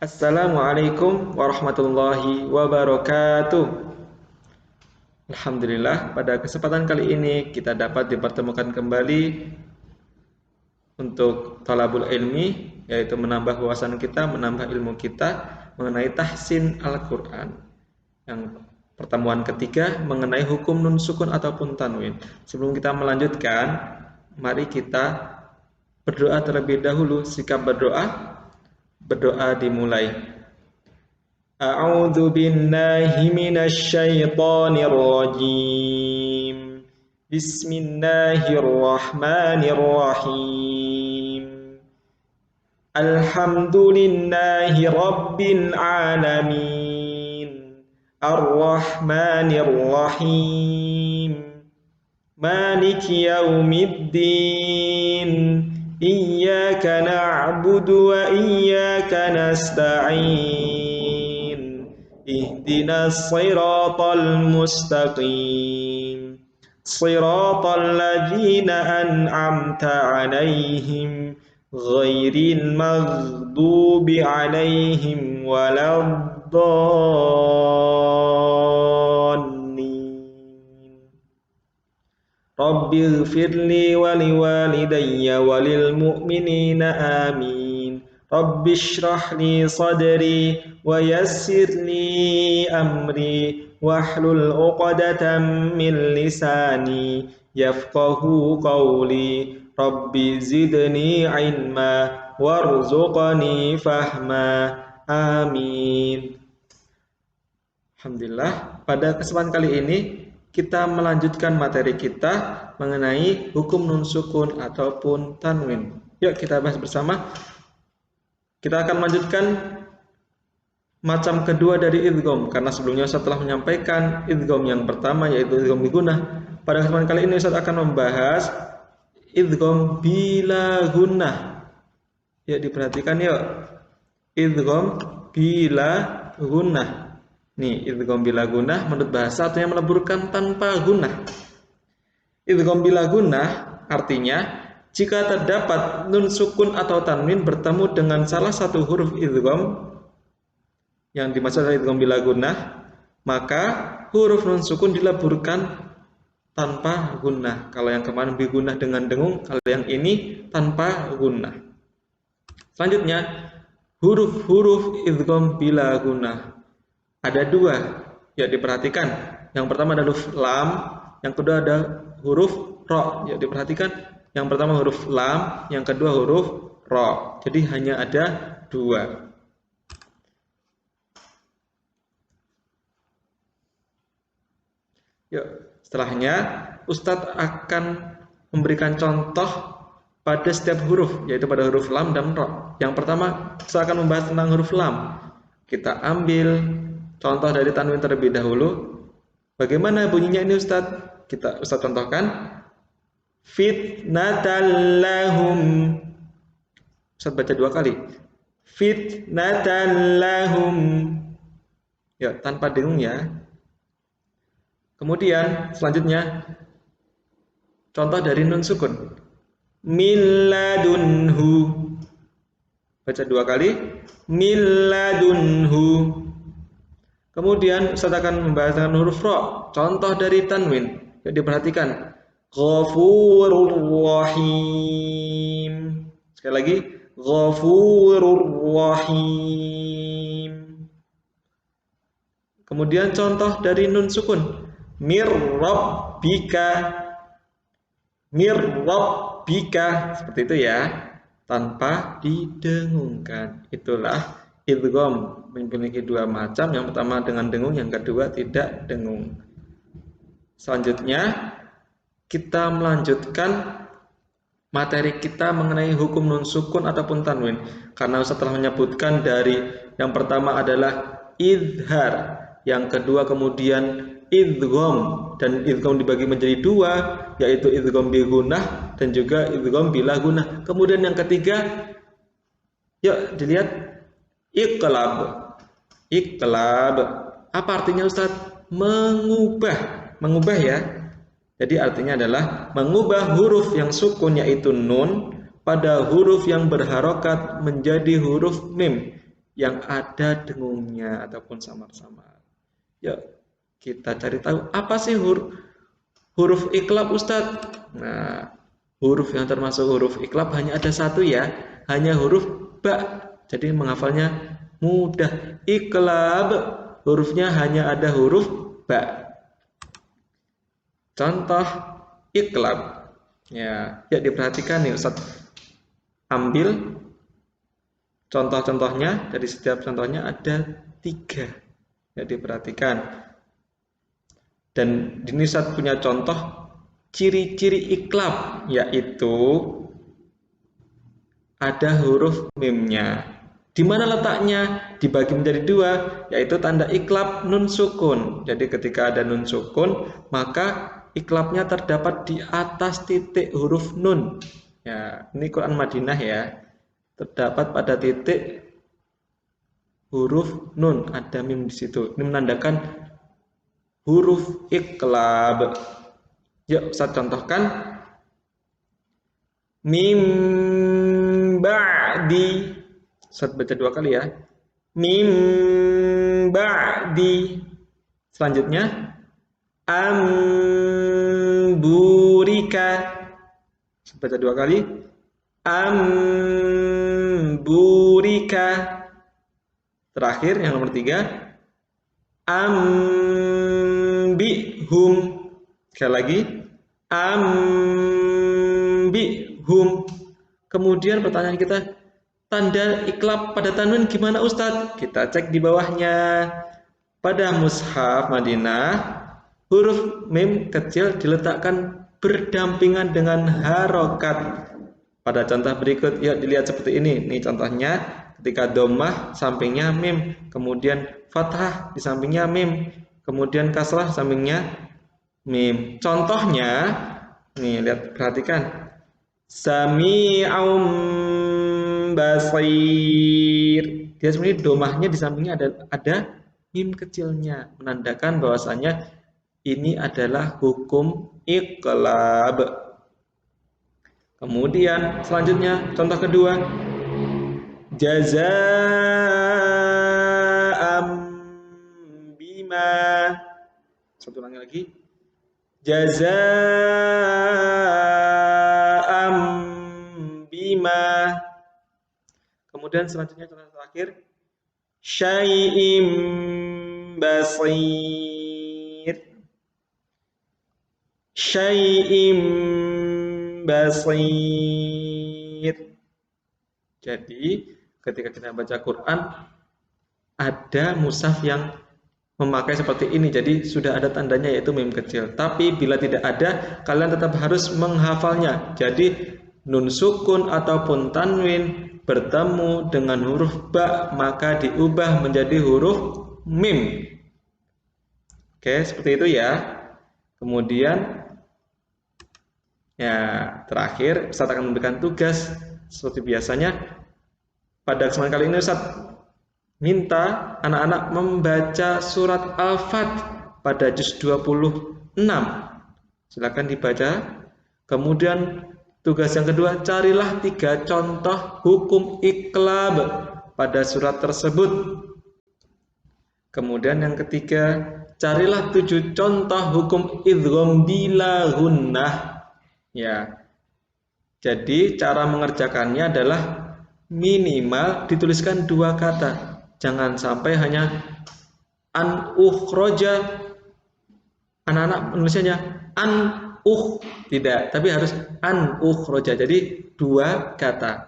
Assalamualaikum warahmatullahi wabarakatuh. Alhamdulillah, pada kesempatan kali ini kita dapat dipertemukan kembali untuk thalabul ilmi, yaitu menambah wawasan kita, menambah ilmu kita mengenai tahsin Al-Quran. Yang pertemuan ketiga mengenai hukum nun sukun ataupun tanwin. Sebelum kita melanjutkan, mari kita berdoa terlebih dahulu. Sikap berdoa dimulai. A'udzu billahi minasy syaithanir rajim. Bismillahirrahmanirrahim. Alhamdulillahi rabbil alamin. Ar-Rahmanir Rahim. Maliki yaumiddin. Iyyaka na'budu wa iyyaka nasta'in. Ihdinas siratal mustaqim. Siratal ladzina an'amta 'alaihim ghairil maghdubi 'alaihim waladdallin. Rabbighfirli wa liwalidayya wa lil mu'minina amin. Rabbish shrah sadri wa yassir li amri wahlul 'uqdatam min lisani yafqahu qawli. Rabbi zidni 'ilma warzuqni fahma. Amin. Alhamdulillah, pada kesempatan kali ini kita melanjutkan materi kita mengenai hukum nun sukun ataupun tanwin. Yuk kita bahas bersama. Kita akan melanjutkan macam kedua dari idgham, karena sebelumnya Ustaz telah menyampaikan idgham yang pertama, yaitu idgham bi gunnah. Pada kesempatan kali ini Ustaz akan membahas idgham bila gunnah. Yuk diperhatikan yuk. Idgham bila gunnah. Nih, idgham bila gunnah menurut bahasa artinya meleburkan tanpa gunnah. Idgham bila gunnah artinya jika terdapat nun sukun atau tanwin bertemu dengan salah satu huruf idgham yang dimaksud adalah idgham bila gunnah, maka huruf nun sukun dileburkan tanpa gunnah. Kalau yang kemarin bi gunnah dengan dengung, kalau yang ini tanpa gunnah. Selanjutnya, huruf-huruf idgham bila gunnah. Ada dua, ya diperhatikan. Yang pertama ada huruf lam, yang kedua ada huruf ro. Ya diperhatikan. Yang pertama huruf lam, yang kedua huruf ro. Jadi hanya ada dua. Yuk, setelahnya Ustadz akan memberikan contoh pada setiap huruf, yaitu pada huruf lam dan ro. Yang pertama, saya akan membahas tentang huruf lam. Kita ambil contoh dari tanwin terlebih dahulu. Bagaimana bunyinya ini Ustadz? Ustadz contohkan. Fitnatal lahum. Ustadz baca dua kali. Fitnatal lahum. Ya, tanpa dengung ya. Kemudian selanjutnya contoh dari nun sukun. Min ladunhu. Baca dua kali. Min ladunhu. Kemudian Ustaz akan membahas dengan huruf ro. Contoh dari tanwin. Yuk diperhatikan. Ghafurur rahim. Sekali lagi. Ghafurur rahim. Kemudian contoh dari nun sukun. Mir rabbika. Mir rabbika. Seperti itu ya. Tanpa didengungkan. Itulah idgham memiliki dua macam, yang pertama dengan dengung, yang kedua tidak dengung. Selanjutnya kita melanjutkan materi kita mengenai hukum nun sukun ataupun tanwin. Karena Ustaz telah menyebutkan dari yang pertama adalah idhar, yang kedua kemudian idgham, dan idgham dibagi menjadi dua, yaitu idgham bi gunnah dan juga idgham bila gunnah. Kemudian yang ketiga, yuk dilihat iqlab. Iqlab. Apa artinya Ustaz? Mengubah. Mengubah ya. Jadi artinya adalah mengubah huruf yang sukun yaitu nun pada huruf yang berharokat menjadi huruf mim, yang ada dengungnya ataupun samar-samar. Yuk kita cari tahu apa sih huruf iqlab Ustadz. Nah, huruf yang termasuk huruf iqlab hanya ada satu ya, hanya huruf ba. Jadi menghafalnya mudah. Iqlab hurufnya hanya ada huruf ba. Contoh iqlab. Ya diperhatikan nih Ustadz. Ambil contoh-contohnya, dari setiap contohnya ada 3. Ya diperhatikan. Dan ini Ustadz punya contoh ciri-ciri iqlab, yaitu ada huruf mimnya. Di mana letaknya? Dibagi menjadi 2, yaitu tanda iqlab nun sukun. Jadi ketika ada nun sukun, maka iqlabnya terdapat di atas titik huruf nun. Ya, ini Quran Madinah ya. Terdapat pada titik huruf nun, ada mim di situ. Ini menandakan huruf iqlab. Yuk, saya contohkan. Mim ba'di. Saya baca 2 kali ya. Mim ba'di. Selanjutnya amburika. Saya baca 2 kali. Amburika. Terakhir yang nomor 3 ambihum. Sekali lagi ambihum. Kemudian pertanyaan kita, tanda iqlab pada tanwin gimana Ustadz? Kita cek di bawahnya. Pada mushaf Madinah, huruf mim kecil diletakkan berdampingan dengan harokat. Pada contoh berikut, yuk dilihat seperti ini. Nih contohnya, ketika dhammah sampingnya mim, kemudian fathah di sampingnya mim, kemudian kasrah sampingnya mim. Contohnya, nih lihat, perhatikan. Sami'um basir. Dia sebenarnya dhammahnya di sampingnya ada mim kecilnya, menandakan bahwasanya ini adalah hukum iqlab. Kemudian selanjutnya contoh kedua, jazaa'am bima. Satu lagi, jazaa'am bima. Kemudian selanjutnya contoh terakhir, syai'im basir. Syai'im basir. Jadi ketika kita baca Quran, ada mushaf yang memakai seperti ini. Jadi sudah ada tandanya, yaitu mim kecil. Tapi bila tidak ada, kalian tetap harus menghafalnya. Jadi nun sukun ataupun tanwin bertemu dengan huruf ba, maka diubah menjadi huruf mim. Oke, seperti itu ya. Kemudian terakhir Ustadz akan memberikan tugas seperti biasanya. Pada kesempatan kali ini Ustadz minta anak-anak membaca surat Al-Fat pada juz 26. Silakan dibaca. Kemudian tugas yang kedua, carilah 3 contoh hukum iqlab pada surat tersebut. Kemudian yang ketiga, carilah 7 contoh hukum idgham bila gunnah. Ya. Jadi cara mengerjakannya adalah minimal dituliskan 2 kata. Jangan sampai hanya an ukhroja. Anak-anak menulisnya an tidak, tapi harus an ukhroja. Jadi 2 kata.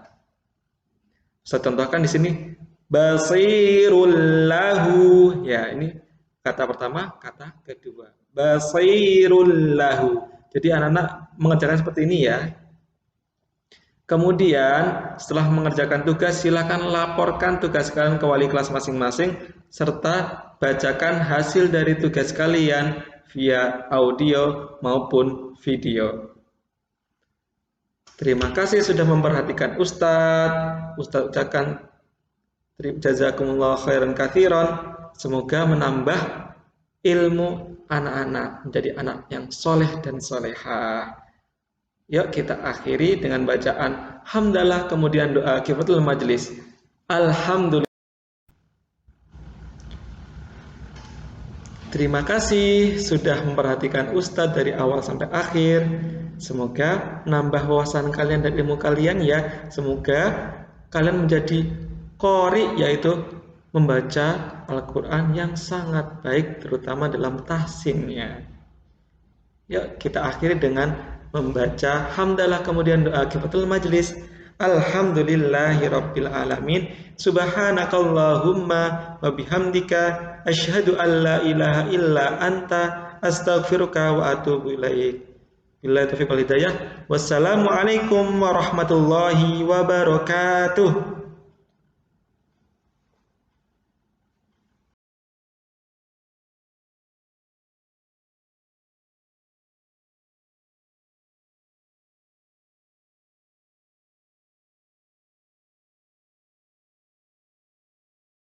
Saya contohkan di sini basirul lahu. Ya, ini kata pertama, kata kedua. Basirul lahu. Jadi anak-anak mengerjakan seperti ini ya. Kemudian setelah mengerjakan tugas, silakan laporkan tugas kalian ke wali kelas masing-masing serta bacakan hasil dari tugas kalian via audio maupun video. Terima kasih sudah memperhatikan Ustadz. Ustadz ucapkan jazakumullah khairan katsiran. Semoga menambah ilmu anak-anak menjadi anak yang soleh dan solehah. Yuk kita akhiri dengan bacaan hamdalah, kemudian doa kifaratul majlis. Alhamdulillah. Terima kasih sudah memperhatikan Ustadz dari awal sampai akhir. Semoga nambah wawasan kalian dan ilmu kalian ya. Semoga kalian menjadi qori, yaitu membaca Al-Quran yang sangat baik, terutama dalam tahsinnya. Yuk kita akhiri dengan membaca hamdalah, kemudian doa kifaratul majlis. Alhamdulillahirabbil alamin. Subhanakallahumma wa bihamdika asyhadu an la ilaha illa anta astaghfiruka wa atubu ilaik. Billahi taufiq wal hidayah. Wassalamualaikum warahmatullahi wabarakatuh.